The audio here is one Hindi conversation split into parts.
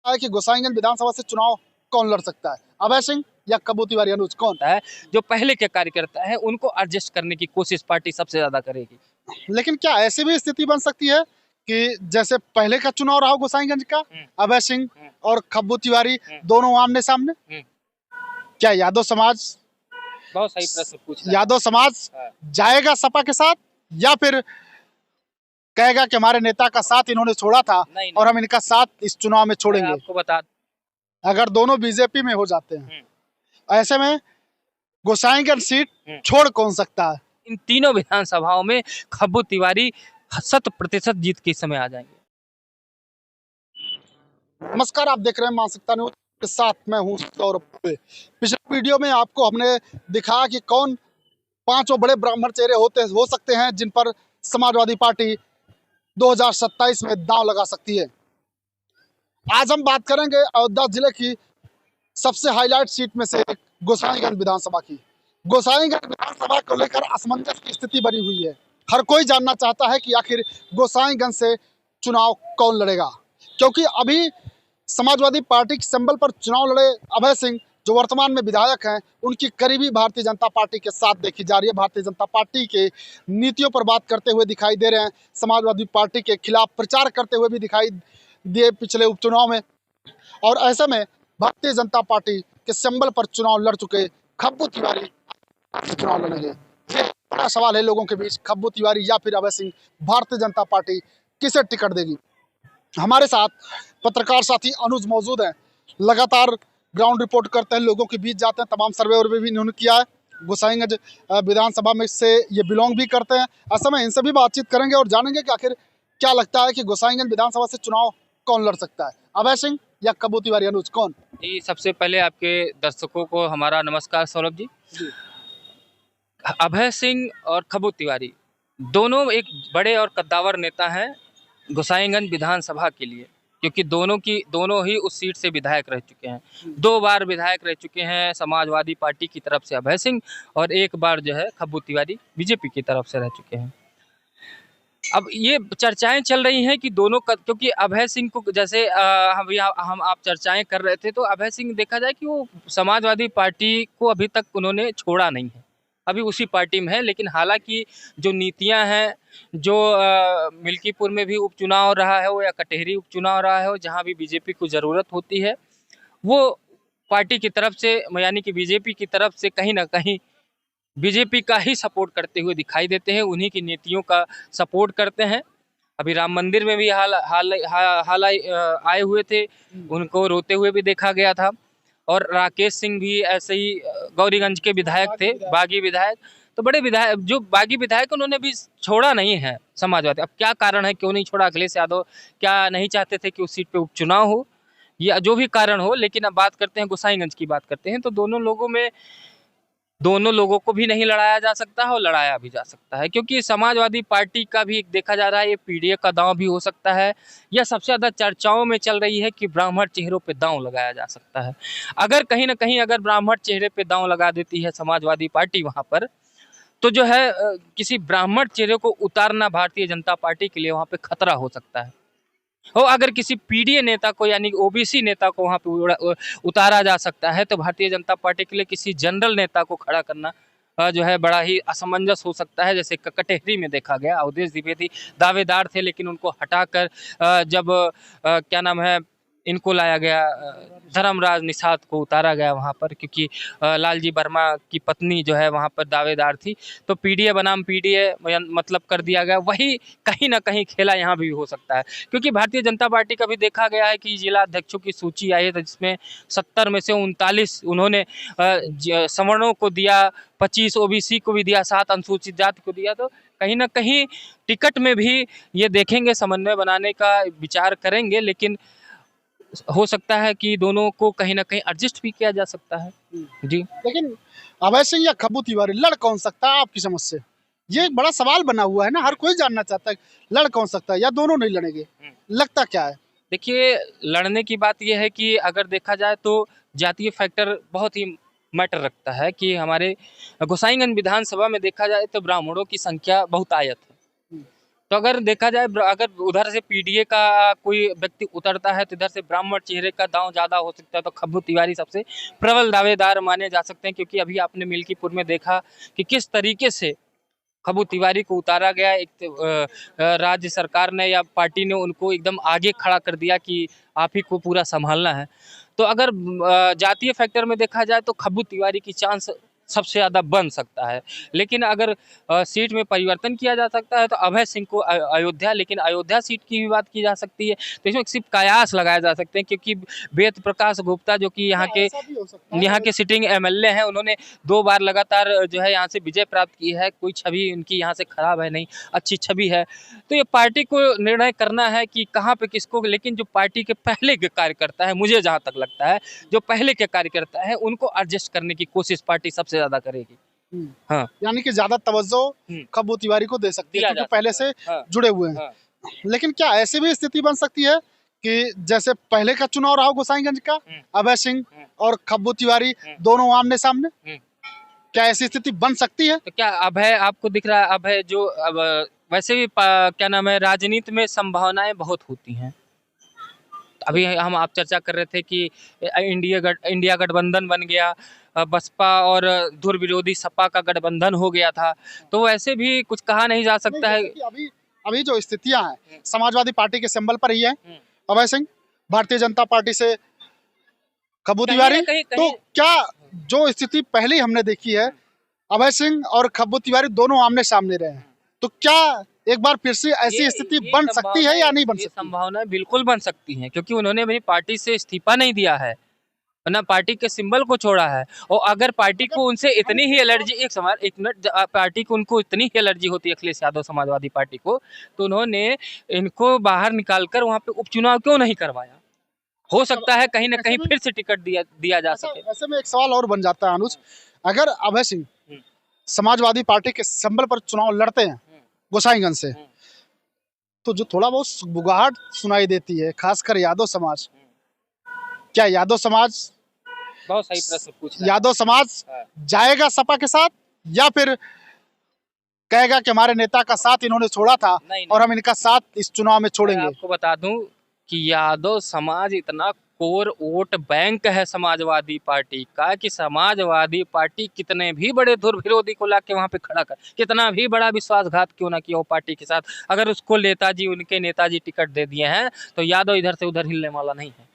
है कि गोसाईगंज विधानसभा से चुनाव कौन लड़ सकता है, अभय सिंह या कब्बू तिवारी अनुज कौन? है जो पहले के कार्यकर्ता है उनको एडजस्ट करने की कोशिश पार्टी सबसे ज्यादा करेगी। लेकिन क्या ऐसी भी स्थिति बन सकती है कि जैसे पहले का चुनाव रहा हो गोसाईगंज का, अभय सिंह और कब्बू तिवारी दोनों आमने सामने, क्या यादव समाज, बहुत सही प्रश्न पूछ रहे हैं। यादव समाज जाएगा सपा के साथ या फिर कहेगा कि हमारे नेता का साथ इन्होंने छोड़ा था नहीं, और हम इनका साथ इस चुनाव में छोड़ेंगे? आपको बता अगर दोनों बीजेपी में हो जाते हैं ऐसे में गोसाईगंज सीट छोड़ कौन सकता है? इन तीनों विधानसभाओं में कब्बू तिवारी 100% जीत के समय आ जाएंगे। नमस्कार, आप देख रहे हैं मानसिकता न्यूज के साथ मैं हूं सौरभ। पिछले वीडियो में आपको हमने दिखाया कि कौन पांचों बड़े ब्राह्मण चेहरे हो सकते हैं जिन पर समाजवादी पार्टी 2027 में दांव लगा सकती है। आज हम बात करेंगे अयोध्या जिले की सबसे हाईलाइट सीट में से एक गोसाईगंज विधानसभा की। गोसाईगंज विधानसभा को लेकर असमंजस की स्थिति बनी हुई है। हर कोई जानना चाहता है कि आखिर गोसाईगंज से चुनाव कौन लड़ेगा, क्योंकि अभी समाजवादी पार्टी के सिंबल पर चुनाव लड़े अभय सिंह जो वर्तमान में विधायक हैं, उनकी करीबी भारतीय जनता पार्टी के साथ देखी जा रही है। भारतीय जनता पार्टी के नीतियों पर बात करते हुए दिखाई दे रहे हैं, समाजवादी पार्टी के खिलाफ प्रचार करते हुए भी दिखाई दिए पिछले उपचुनाव में। और ऐसे में भारतीय जनता पार्टी के सिंबल पर चुनाव लड़ चुके कब्बू तिवारी चुनाव लड़ेंगे। ये बड़ा सवाल है लोगों के बीच, कब्बू तिवारी या फिर अभय सिंह, भारतीय जनता पार्टी किसे टिकट देगी? हमारे साथ पत्रकार साथी अनुज मौजूद हैं, लगातार ग्राउंड रिपोर्ट करते हैं, लोगों के बीच जाते हैं, तमाम सर्वे वर्वे भी इन्होंने किया है। गोसाईगंज विधानसभा में से ये बिलोंग भी करते हैं। ऐसे में इनसे भी बातचीत करेंगे और जानेंगे कि आखिर क्या लगता है कि गोसाईगंज विधानसभा से चुनाव कौन लड़ सकता है, अभय सिंह या कब्बू तिवारी अनुज कौन? जी, सबसे पहले आपके दर्शकों को हमारा नमस्कार सौरभ जी। अभय सिंह और कब्बू तिवारी दोनों एक बड़े और कद्दावर नेता हैं गोसाईगंज विधानसभा के लिए, क्योंकि दोनों ही उस सीट से विधायक रह चुके हैं। 2 बार विधायक रह चुके हैं समाजवादी पार्टी की तरफ से अभय सिंह, और 1 बार जो है कब्बू तिवारी बीजेपी की तरफ से रह चुके हैं। अब ये चर्चाएं चल रही हैं कि दोनों का, क्योंकि अभय सिंह को जैसे हम आप चर्चाएं कर रहे थे, तो अभय सिंह देखा जाए कि वो समाजवादी पार्टी को अभी तक उन्होंने छोड़ा नहीं है, अभी उसी पार्टी में है। लेकिन हालांकि जो नीतियां हैं, जो मिल्कीपुर में भी उपचुनाव रहा है हो या कटेहरी उपचुनाव रहा है हो, जहां भी बीजेपी को ज़रूरत होती है, वो पार्टी की तरफ से यानी कि बीजेपी की तरफ से कहीं ना कहीं बीजेपी का ही सपोर्ट करते हुए दिखाई देते हैं, उन्हीं की नीतियों का सपोर्ट करते हैं। अभी राम मंदिर में भी आए हुए थे, उनको रोते हुए भी देखा गया था। और राकेश सिंह भी ऐसे ही गौरीगंज के विधायक थे, बागी विधायक। तो बड़े विधायक, जो बागी विधायक, उन्होंने भी छोड़ा नहीं है समाजवादी। अब क्या कारण है, क्यों नहीं छोड़ा? अखिलेश यादव क्या नहीं चाहते थे कि उस सीट पे उपचुनाव हो, या जो भी कारण हो। लेकिन अब बात करते हैं गोसाईगंज की, बात करते हैं तो दोनों लोगों को भी नहीं लड़ाया जा सकता है और लड़ाया भी जा सकता है, क्योंकि समाजवादी पार्टी का भी देखा जा रहा है ये पीडीए का दांव भी हो सकता है, या सबसे ज़्यादा चर्चाओं में चल रही है कि ब्राह्मण चेहरों पे दांव लगाया जा सकता है। अगर कहीं ना कहीं अगर ब्राह्मण चेहरे पे दांव लगा देती है समाजवादी पार्टी वहाँ पर, तो जो है किसी ब्राह्मण चेहरे को उतारना भारतीय जनता पार्टी के लिए वहाँ पे खतरा हो सकता है। और अगर किसी पीडीए नेता को यानी ओबीसी नेता को वहाँ पे उतारा जा सकता है, तो भारतीय जनता पार्टी के लिए किसी जनरल नेता को खड़ा करना जो है बड़ा ही असमंजस हो सकता है। जैसे कटेहरी में देखा गया, अवधेश द्विवेदी दावेदार थे, लेकिन उनको हटाकर जब क्या नाम है, इनको लाया गया, धर्मराज निषाद को उतारा गया वहाँ पर, क्योंकि लालजी वर्मा की पत्नी जो है वहाँ पर दावेदार थी। तो पीडीए बनाम पीडीए मतलब कर दिया गया। वही कहीं ना कहीं खेला यहाँ भी हो सकता है, क्योंकि भारतीय जनता पार्टी का भी देखा गया है कि जिला अध्यक्षों की सूची आई है, जिसमें 70 में से 39 उन्होंने सवर्णों को दिया, 25 ओबीसी को भी दिया, 7 अनुसूचित जाति को दिया। तो कहीं ना कहीं टिकट में भी ये देखेंगे, समन्वय बनाने का विचार करेंगे, लेकिन हो सकता है कि दोनों को कहीं ना कहीं एडजस्ट भी किया जा सकता है जी। लेकिन अभय सिंह या कब्बू तिवारी लड़ कौन सकता है आपकी समझ से? ये एक बड़ा सवाल बना हुआ है ना, हर कोई जानना चाहता है लड़ कौन सकता है, या दोनों नहीं लड़ेंगे? लगता क्या है? देखिए, लड़ने की बात यह है कि अगर देखा जाए तो जातीय फैक्टर बहुत ही मैटर रखता है, कि हमारे गोसाईगंज विधानसभा में देखा जाए तो ब्राह्मणों की संख्या बहुतायत है। तो अगर देखा जाए अगर उधर से पीडीए का कोई व्यक्ति उतरता है तो इधर से ब्राह्मण चेहरे का दांव ज्यादा हो सकता है, तो खब्बू तिवारी सबसे प्रबल दावेदार माने जा सकते हैं, क्योंकि अभी आपने मिल्कीपुर में देखा कि किस तरीके से खब्बू तिवारी को उतारा गया। एक राज्य सरकार ने या पार्टी ने उनको एकदम आगे खड़ा कर दिया कि आप ही को पूरा संभालना है। तो अगर जातीय फैक्टर में देखा जाए तो खब्बू तिवारी की चांस सबसे ज़्यादा बन सकता है, लेकिन अगर सीट में परिवर्तन किया जा सकता है तो अभय सिंह को अयोध्या, लेकिन अयोध्या सीट की भी बात की जा सकती है, तो इसमें सिर्फ कयास लगाए जा सकते हैं, क्योंकि वेद प्रकाश गुप्ता जो कि यहाँ के सिटिंग एमएलए हैं, उन्होंने 2 बार लगातार जो है यहाँ से विजय प्राप्त की है, कोई छवि उनकी यहाँ से खराब है नहीं, अच्छी छवि है। तो ये पार्टी को निर्णय करना है कि कहाँ पे किसको, लेकिन जो पार्टी के पहले के कार्यकर्ता है, मुझे जहाँ तक लगता है जो पहले के कार्यकर्ता है उनको एडजस्ट करने की कोशिश पार्टी सबसे ज्यादा करेगी। हाँ, यानी कि ज्यादा तवज्जो खब्बू तिवारी को दे सकती है, क्योंकि पहले से जुड़े हुए हैं। लेकिन क्या ऐसी भी स्थिति बन सकती है कि जैसे पहले का चुनाव रहा गोसाईगंज का, अभय सिंह और खब्बू तिवारी दोनों आमने सामने, क्या ऐसी स्थिति बन सकती है? तो क्या अभय आपको दिख रहा है? अभय जो वैसे भी क्या नाम है, राजनीति में संभावनाएं बहुत होती हैं। अभी हम आप चर्चा कर रहे थे कि इंडिया गठबंधन बन गया, बसपा और धुर विरोधी सपा का गठबंधन हो गया था, तो वैसे भी कुछ कहा नहीं जा सकता है। अभी जो स्थितियां हैं समाजवादी पार्टी के सिंबल पर ही है अभय सिंह, भारतीय जनता पार्टी से खब्बू तिवारी, तो क्या जो स्थिति पहले हमने देखी है अभय सिंह और खब्बू तिवारी दोनों आमने सामने रहे हैं, तो क्या एक बार फिर से ऐसी स्थिति बन सकती है या नहीं बन सकती? संभावना बिल्कुल बन सकती है, क्योंकि उन्होंने अपनी पार्टी से इस्तीफा नहीं दिया है, ना पार्टी के सिंबल को छोड़ा है। और अगर पार्टी को उनसे इतनी ही एलर्जी, एक मिनट, पार्टी को उनको इतनी ही एलर्जी होती है अखिलेश यादव समाजवादी पार्टी को, तो उन्होंने इनको बाहर निकालकर वहाँ पे उपचुनाव क्यों नहीं करवाया? हो सकता है कहीं ना कहीं फिर से टिकट दिया जा सके। ऐसे में एक सवाल और बन जाता है अनुज, अगर अभय सिंह समाजवादी पार्टी के सिंबल पर चुनाव लड़ते हैं गोसाईगंज से, तो जो थोड़ा बहुत बुगाहट सुनाई देती है खासकर यादव समाज, क्या यादव समाज, बहुत सही प्रश्न पूछा, यादव समाज जाएगा सपा के साथ या फिर कहेगा कि हमारे नेता का साथ इन्होंने छोड़ा था और हम इनका साथ इस चुनाव में छोड़ेंगे? आपको बता दूं कि यादव समाज इतना कोर वोट बैंक है समाजवादी पार्टी का कि समाजवादी पार्टी कितने भी बड़े धुर विरोधी को लाके वहां पे खड़ा कर, कितना भी बड़ा विश्वासघात क्यों ना किया हो पार्टी के साथ, अगर उसको उनके नेताजी टिकट दे दिए हैं तो यादव इधर से उधर हिलने वाला नहीं है।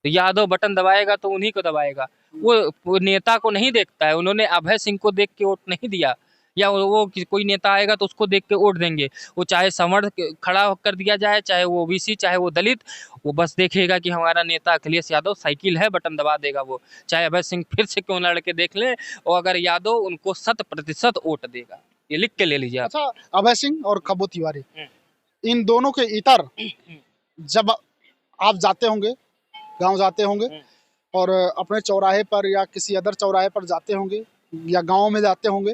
तो यादव बटन दबाएगा तो उन्हीं को दबाएगा, वो नेता को नहीं देखता है। उन्होंने अभय सिंह को देख के वोट नहीं दिया, या वो कोई नेता आएगा तो उसको देख के वोट देंगे, वो चाहे समर्थ खड़ा कर दिया जाए, चाहे वो ओबीसी, चाहे वो दलित, वो बस देखेगा कि हमारा नेता अखिलेश यादव साइकिल है, बटन दबा देगा वो, चाहे अभय सिंह फिर से क्यों लड़ के देख ले, और अगर यादव उनको 100% वोट देगा, ये लिख के ले लीजिए। अच्छा, अभय सिंह और खब्बू तिवारी, इन दोनों के इतर जब आप जाते होंगे, गांव जाते होंगे और अपने चौराहे पर या किसी अदर चौराहे पर जाते होंगे या गांव में जाते होंगे,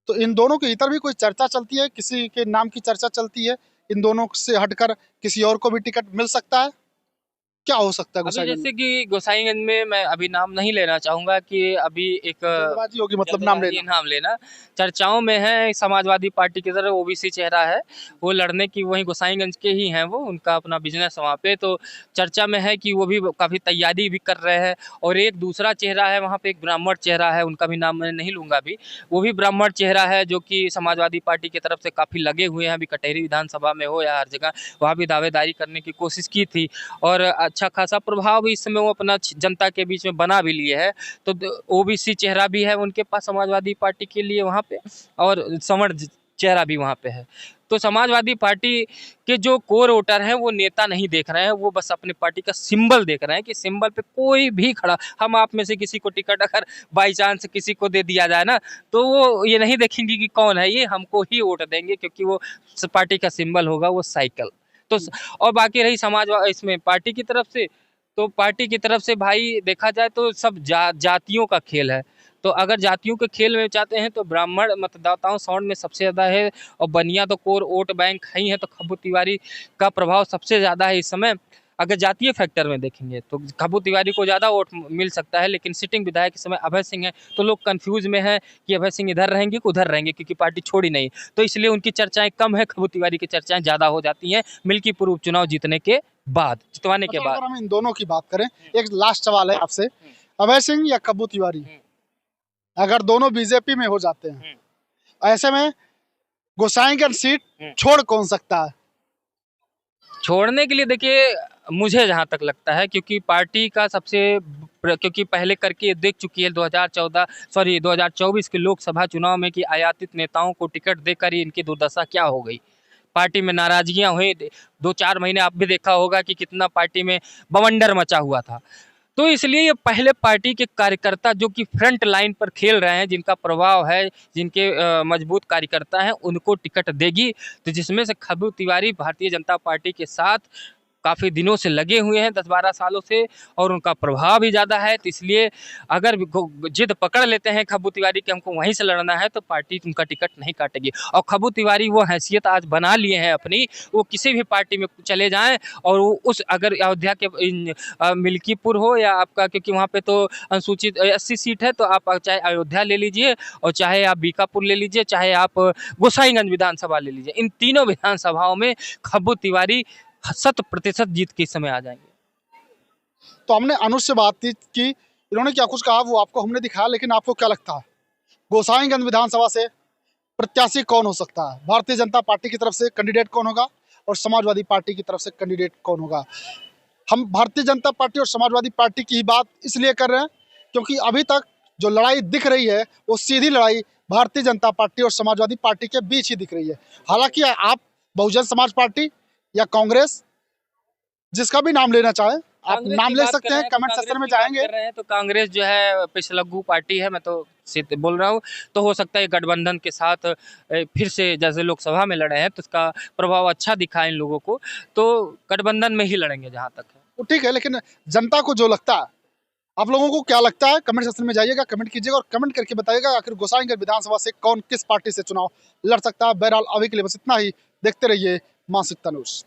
तो इन दोनों के इतर भी कोई चर्चा चलती है, किसी के नाम की चर्चा चलती है, इन दोनों से हटकर किसी और को भी टिकट मिल सकता है? क्या हो सकता है गोसाईगंज? जैसे कि गोसाईगंज में मैं अभी नाम नहीं लेना चाहूंगा कि अभी एक होगी, मतलब नाम लेना चर्चाओं में है। समाजवादी पार्टी की तरफ ओबीसी चेहरा है, वो लड़ने की, वहीं गोसाईगंज के ही हैं, वो उनका अपना बिजनेस वहाँ पे, तो चर्चा में है कि वो भी काफ़ी तैयारी भी कर रहे हैं। और एक दूसरा चेहरा है वहाँ पे, एक ब्राह्मण चेहरा है, उनका भी नाम मैं नहीं लूँगा अभी, वो भी ब्राह्मण चेहरा है जो कि समाजवादी पार्टी की तरफ से काफ़ी लगे हुए हैं। अभी कटेरी विधानसभा में हो या हर जगह, वहाँ भी दावेदारी करने की कोशिश की थी और अच्छा खासा प्रभाव भी इस समय वो अपना जनता के बीच में बना भी लिए है। तो ओबीसी चेहरा भी है उनके पास समाजवादी पार्टी के लिए वहाँ पे, और समर्थ चेहरा भी वहाँ पे है। तो समाजवादी पार्टी के जो कोर वोटर हैं वो नेता नहीं देख रहे हैं, वो बस अपने पार्टी का सिंबल देख रहे हैं कि सिंबल पे कोई भी खड़ा, हम आप में से किसी को टिकट अगर बाई चांस किसी को दे दिया जाए ना, तो वो ये नहीं देखेंगे कि कौन है ये, हमको ही वोट देंगे, क्योंकि वो पार्टी का सिंबल होगा वो साइकिल। तो और बाकी रही इसमें पार्टी की तरफ से, तो पार्टी की तरफ से भाई देखा जाए तो सब जातियों का खेल है। तो अगर जातियों के खेल में चाहते हैं तो ब्राह्मण मतदाताओं साउंड में सबसे ज़्यादा है, और बनिया तो कोर वोट बैंक है ही है, तो खब्बू तिवारी का प्रभाव सबसे ज़्यादा है इस समय। अगर जातीय फैक्टर में देखेंगे तो खब्बू तिवारी को ज़्यादा वोट मिल सकता है, लेकिन सिटिंग विधायक इस समय अभय सिंह है, तो लोग कंफ्यूज में हैं कि अभय सिंह इधर रहेंगे कि उधर रहेंगे, क्योंकि पार्टी छोड़ी नहीं, तो इसलिए उनकी चर्चाएं कम है, खब्बू तिवारी की चर्चाएं ज़्यादा हो जाती हैं मिल्कीपुर उपचुनाव जीतने के बाद, जितवाने के अच्छा, बाद। अगर हम इन दोनों की बात करें, एक लास्ट सवाल है आपसे, अभय सिंह या खब्बू तिवारी, अगर दोनों बीजेपी में हो जाते हैं, ऐसे में गोसाईगंज सीट छोड़ कौन सकता है? छोड़ने के लिए देखिए, मुझे जहाँ तक लगता है, क्योंकि पार्टी का क्योंकि पहले करके देख चुकी है 2024 के लोकसभा चुनाव में कि आयातित नेताओं को टिकट देकर ही इनकी दुर्दशा क्या हो गई। पार्टी में नाराजगियां हुई, 2-4 महीने आप भी देखा होगा कि कितना पार्टी में बवंडर मचा हुआ था। तो इसलिए ये पहले पार्टी के कार्यकर्ता जो कि फ्रंट लाइन पर खेल रहे हैं, जिनका प्रभाव है, जिनके मजबूत कार्यकर्ता हैं, उनको टिकट देगी। तो जिसमें से खब्बू तिवारी भारतीय जनता पार्टी के साथ काफ़ी दिनों से लगे हुए हैं, 10-12 सालों से, और उनका प्रभाव भी ज़्यादा है। तो इसलिए अगर जिद पकड़ लेते हैं खब्बू तिवारी कि हमको वहीं से लड़ना है, तो पार्टी उनका टिकट नहीं काटेगी। और खब्बू तिवारी वो हैसियत आज बना लिए हैं अपनी, वो किसी भी पार्टी में चले जाएं, और वो उस अगर अयोध्या के मिल्कीपुर हो या आपका, क्योंकि वहाँ पे तो अनुसूचित 80 सीट है, तो आप चाहे अयोध्या ले लीजिए, और चाहे आप बीकापुर ले लीजिए, चाहे आप गोसाईगंज विधानसभा ले लीजिए, इन तीनों विधानसभाओं में खब्बू तिवारी 100% जीत के इस समय आ जाएंगे। तो हमने अनुज से बात की, इन्होंने क्या कुछ कहा वो आपको हमने दिखाया, लेकिन आपको क्या लगता है गोसाईगंज विधानसभा से प्रत्याशी कौन हो सकता है? भारतीय जनता पार्टी की तरफ से कैंडिडेट कौन होगा और समाजवादी पार्टी की तरफ से कैंडिडेट कौन होगा? हम भारतीय जनता पार्टी और समाजवादी पार्टी की ही बात इसलिए कर रहे हैं क्योंकि अभी तक जो लड़ाई दिख रही है वो सीधी लड़ाई भारतीय जनता पार्टी और समाजवादी पार्टी के बीच ही दिख रही है। हालांकि आप बहुजन समाज पार्टी या कांग्रेस, जिसका भी नाम लेना चाहें आप नाम ले सकते हैं, कमेंट सेक्शन में जाएंगे। तो कांग्रेस जो है पिछलग्गू पार्टी है, मैं तो सीधे बोल रहा हूँ, तो हो सकता है गठबंधन के साथ फिर से जैसे लोकसभा में लड़े हैं, तो इसका प्रभाव अच्छा दिखा इन लोगों को, तो गठबंधन में ही लड़ेंगे जहाँ तक है। वो ठीक है, लेकिन जनता को जो लगता है, आप लोगों को क्या लगता है, कमेंट सेक्शन में जाइएगा, कमेंट कीजिएगा और कमेंट करके बताइएगा आखिर गोसाईगंज विधानसभा से कौन किस पार्टी से चुनाव लड़ सकता है। बहरहाल अभी के लिए बस इतना ही, देखते रहिए मासिक न्यूज़।